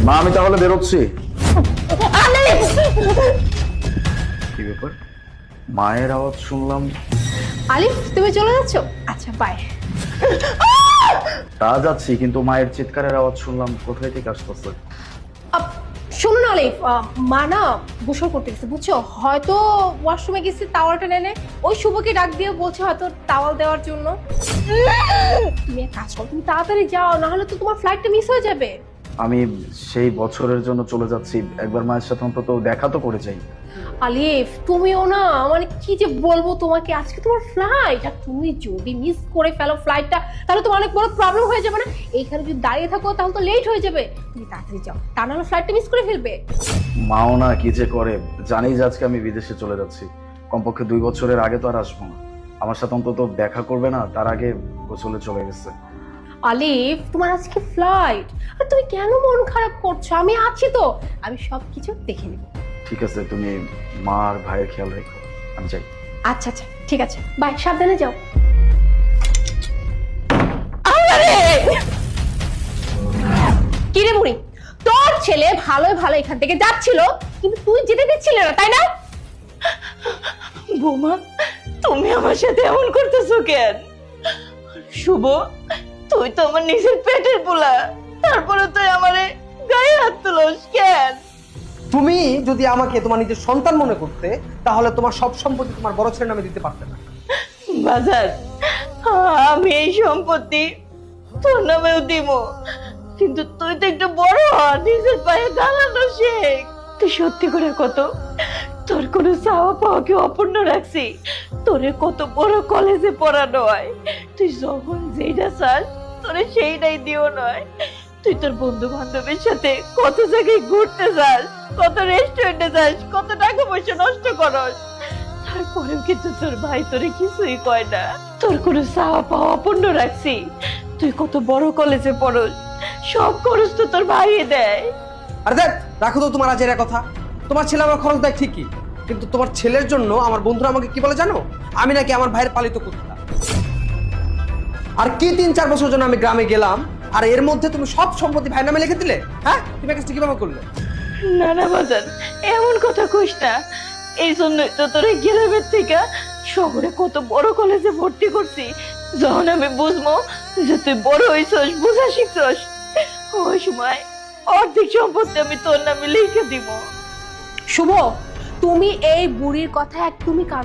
মা আমি তাহলে বেরোচ্ছি। কি ব্যাপার, মায়ের আওয়াজ শুনলাম। আলিফ তুমি চলে যাচ্ছ? আচ্ছা বাই। তা যাচ্ছি, কিন্তু মায়ের চিৎকারের আওয়াজ শুনলাম, কোথায় থেকে আসতেছে? শোনো না আলিফ, মা না গোসল করতে গেছে বুঝছো, হয়তো ওয়াশরুমে গেছে, টাওয়ালটা নেনে ওই শুভকে ডাক দিয়ে বলছে হয়তো টাওয়াল দেওয়ার জন্য। তুমি এক কাজ করো, তুমি তাড়াতাড়ি যাও, না হলে তো তোমার ফ্লাইটটা মিস হয়ে যাবে। আমি সেই বছরের জন্য চলে যাচ্ছি, একবার মায়ের সাথে অন্তত দেখা তো করে যাই। আলিফ তুমিও না, মানে কি যে বলবো তোমাকে, আজকে তোমার ফ্লাইট, আর তুমি যদি মিস করে ফেলো ফ্লাইটটা তাহলে তোমার অনেক বড় প্রবলেম হয়ে যাবে না? এইখানে যদি দাঁড়িয়ে থাকো তাহলে তো লেট হয়ে যাবে, তুমি তাড়াতাড়ি যাও, তা নাহলে ফ্লাইটটা মিস করে ফেলবে। মাও না কি যে করে, জানি যে আজকে আমি বিদেশে চলে যাচ্ছি, কমপক্ষে 2 বছরের আগে তো আর আসবো না, আমার সাথে অন্তত দেখা করবে না, তার আগে গোসলে চলে গেছে। আলিফ তোমার আজকে ফ্লাইট, আর তুমি কেন মন খারাপ করছো? আমি আছি তো, আমি সবকিছু দেখে নেব। ঠিক আছে, তুমি মা আর ভাইয়ের খেয়াল রেখো, আমি যাই। আচ্ছা আচ্ছা ঠিক আছে, বাই, সাবধানে যাও। কি রে বুড়ি, তোর ছেলে ভালোই ভালো এখান থেকে যাচ্ছিল, কিন্তু তুই যেতে দিচ্ছিলে না, তাই না? বৌমা, তুমি আমার সাথে এমন করতেছো কেন? শুভ, তুই তো আমার নিজের পেটের পোলা, তারপরে তুই আমারে গায়ে হাত তুলস কেন? তুমি যদি আমাকে তোমার নিজের সন্তান মনে করতে তাহলে তোমার সব সম্পত্তি তোমার বড় ছেলের নামে দিতে পারতে না। বাজার, আমি এই সম্পত্তি তোর নামেও দিব, কিন্তু তুই তো একটু বড় হ, নিজের পায়ে দাঁড়ানো শেখ। তুই সত্যি করে কত, তোর কোনো চাওয়া পাওয়া কি অপূর্ণ রাখছি? তোরে কত বড় কলেজে পড়ানো হয়, তুই যখন যেটা চাস তোরে সেইটাই দিও নয়। তুই তোর বন্ধু বান্ধবের সাথে কত জায়গায় ঘুরতে যাস, কত রেস্টুরেন্টে যাস, কত টাকা পয়সা নষ্ট করস, তারপরেও কিন্তু তোর ভাই তোরে কিছুই কয় না। তোর কোনো চাওয়া পাওয়া অপূর্ণ রাখছি? তুই কত বড় কলেজে পড়স, সব খরচ তো তোর ভাইয়ে দেয়। আর দেখ, রাখো তো তোমার আজের কথা। তোমার ছেলে আমার খরচ দেয় ঠিকই, কিন্তু তোমার ছেলের জন্য আমার বন্ধুরা আমাকে কি বলে জানো? আমি নাকি আমার ভাইয়ের পালিত কুত্তা। আর কি 3-4 বছর জন্য আমি গ্রামে গেলাম, আর এর মধ্যে তুমি সব সম্পত্তি ভাইয়ের নামে লিখে দিলে? হ্যাঁ, তুমি কাজটা কিভাবে করলে? না না বাজান, এমন কথা কইস না। এই জন্যই তো তোরে গ্রামের থেকে শহরে কত বড় কলেজে ভর্তি করছি, যখন আমি বুঝবো যে তুই বড় হইছস, বুঝা শিখছস, ওই সময় অর্ধেক সম্পত্তি আমি তোর নামে লিখে দিব। শুভ, তুমি এই বুড়ির কথা একদমই